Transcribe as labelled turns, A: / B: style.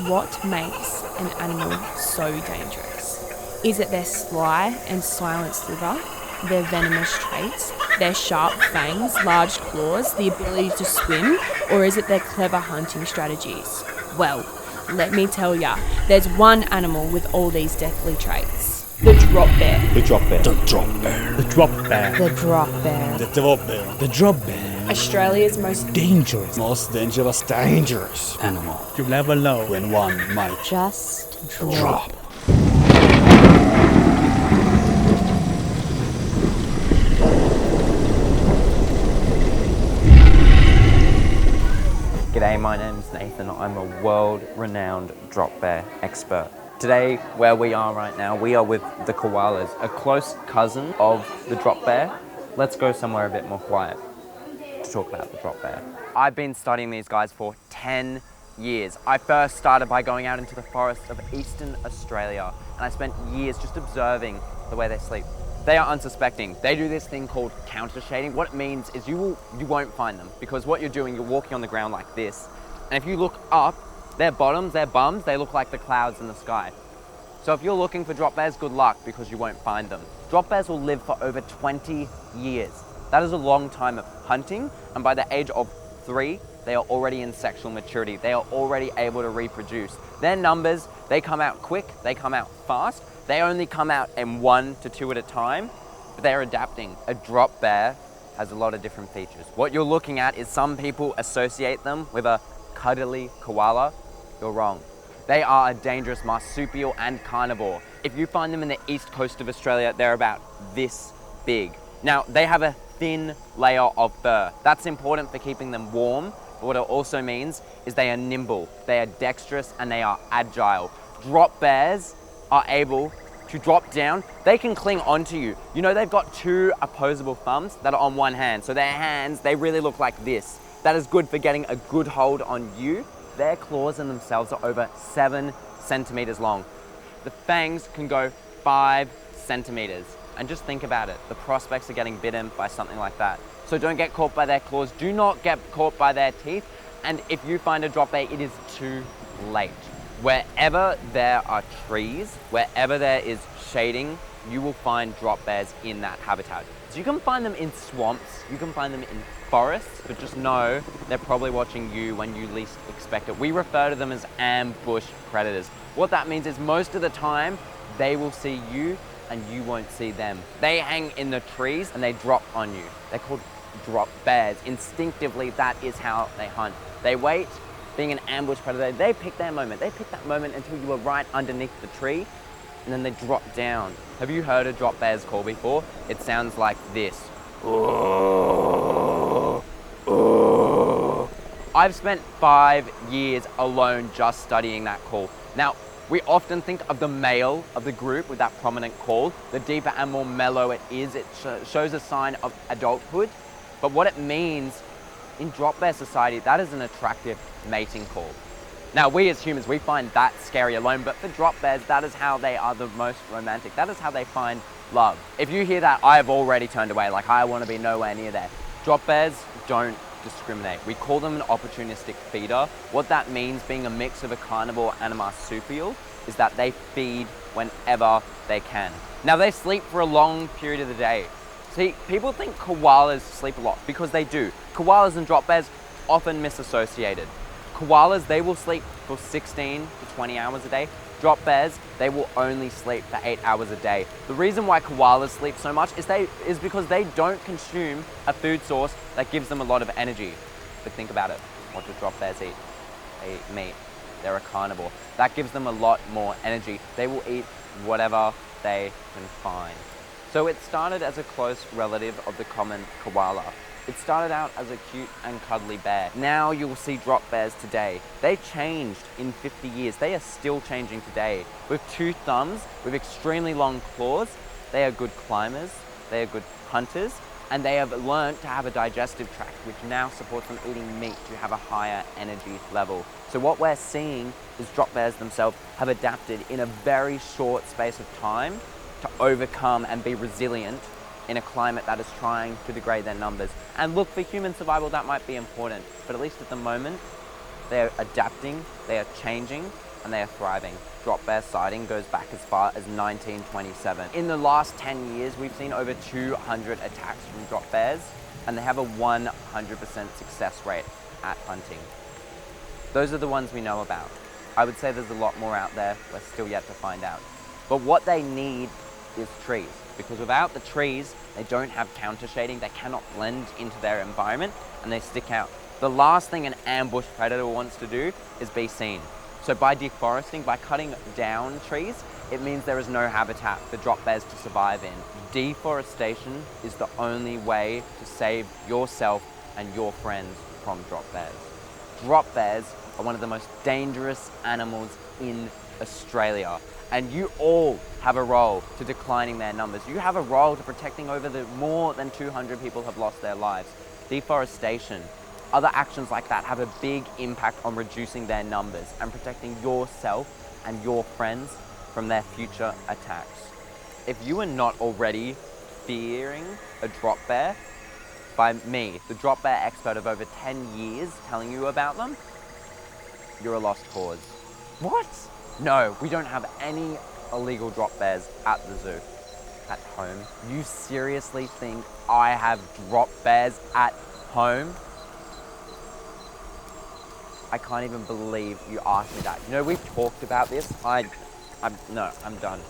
A: What makes an animal so dangerous? Is it their sly and silent sliver, their venomous traits, their sharp fangs, large claws, the ability to swim, or is it their clever hunting strategies? Well, let me tell ya, there's one animal with all these deathly traits. The drop bear.
B: The drop bear.
C: The drop bear. The drop bear.
A: The drop bear.
B: The drop bear.
C: The drop bear.
A: Australia's most
C: Dangerous
B: Most dangerous
C: animal. You never know
B: when one might
A: just
C: drop.
D: G'day, my name's Nathan. I'm a world-renowned drop bear expert. Today, where we are right now, we are with the koalas, a close cousin of the drop bear. Let's go somewhere a bit more quiet to talk about the drop bear. I've been studying these guys for 10 years. I first started by going out into the forests of Eastern Australia, and I spent years just observing the way they sleep. They are unsuspecting. They do this thing called counter shading. What it means is you won't find them, because what you're doing, you're walking on the ground like this, and if you look up, their bottoms, their bums, they look like the clouds in the sky. So if you're looking for drop bears, good luck, because you won't find them. Drop bears will live for over 20 years. That is a long time of hunting, and by the age of 3, they are already in sexual maturity. They are already able to reproduce. Their numbers, they come out quick, they come out fast. They only come out in 1 to 2 at a time, but they're adapting. A drop bear has a lot of different features. What you're looking at is some people associate them with a cuddly koala. You're wrong. They are a dangerous marsupial and carnivore. If you find them in the east coast of Australia, they're about this big. Now, they have a thin layer of fur. That's important for keeping them warm, but what it also means is they are nimble, they are dexterous, and they are agile. Drop bears are able to drop down. They can cling onto you. You know, they've got 2 opposable thumbs that are on one hand, so their hands, they really look like this. That is good for getting a good hold on you. Their claws in themselves are over 7 centimeters long. The fangs can go 5 centimeters. And just think about it, the prospects of getting bitten by something like that. So don't get caught by their claws, do not get caught by their teeth, and if you find a drop bear, it is too late. Wherever there are trees, wherever there is shading, you will find drop bears in that habitat. So you can find them in swamps, you can find them in forests, but just know they're probably watching you when you least expect it. We refer to them as ambush predators. What that means is most of the time, they will see you and you won't see them. They hang in the trees and they drop on you. They're called drop bears. Instinctively, that is how they hunt. They wait, being an ambush predator, they pick their moment. They pick that moment until you are right underneath the tree, and then they drop down. Have you heard a drop bear's call before? It sounds like this. I've spent 5 years alone just studying that call. Now, we often think of the male of the group with that prominent call. The deeper and more mellow it is, it shows a sign of adulthood. But what it means in drop bear society, that is an attractive mating call. Now, we as humans, we find that scary alone, but for drop bears, that is how they are the most romantic. That is how they find love. If you hear that, I have already turned away, like I want to be nowhere near there. Drop bears don't discriminate. We call them an opportunistic feeder. What that means, being a mix of a carnivore and a marsupial, is that they feed whenever they can. Now, they sleep for a long period of the day. See, people think koalas sleep a lot, because they do. Koalas and drop bears often misassociated. Koalas, they will sleep for 16 to 20 hours a day. Drop bears, they will only sleep for 8 hours a day. The reason why koalas sleep so much is because they don't consume a food source that gives them a lot of energy. But think about it, what do drop bears eat? They eat meat. They're a carnivore. That gives them a lot more energy. They will eat whatever they can find. So it started as a close relative of the common koala. It started out as a cute and cuddly bear. Now you'll see drop bears today. They changed in 50 years. They are still changing today. With 2 thumbs, with extremely long claws, they are good climbers, they are good hunters, and they have learned to have a digestive tract, which now supports them eating meat to have a higher energy level. So what we're seeing is drop bears themselves have adapted in a very short space of time to overcome and be resilient in a climate that is trying to degrade their numbers. And look, for human survival, that might be important, but at least at the moment, they are adapting, they are changing, and they are thriving. Drop bear sighting goes back as far as 1927. In the last 10 years, we've seen over 200 attacks from drop bears, and they have a 100% success rate at hunting. Those are the ones we know about. I would say there's a lot more out there, we're still yet to find out. But what they need is trees, because without the trees, they don't have counter shading, they cannot blend into their environment, and they stick out. The last thing an ambush predator wants to do is be seen. So by deforesting, by cutting down trees, it means there is no habitat for drop bears to survive in. Deforestation is the only way to save yourself and your friends from drop bears. Drop bears are one of the most dangerous animals in Australia, and you all have a role to declining their numbers. You have a role to protecting over the more than 200 people have lost their lives. Deforestation, other actions like that have a big impact on reducing their numbers and protecting yourself and your friends from their future attacks. If you are not already fearing a drop bear, by me, the drop bear expert of over 10 years telling you about them, you're a lost cause. What? No, we don't have any illegal drop bears at the zoo. At home? You seriously think I have drop bears at home? I can't even believe you asked me that. You know, we've talked about this. I'm done.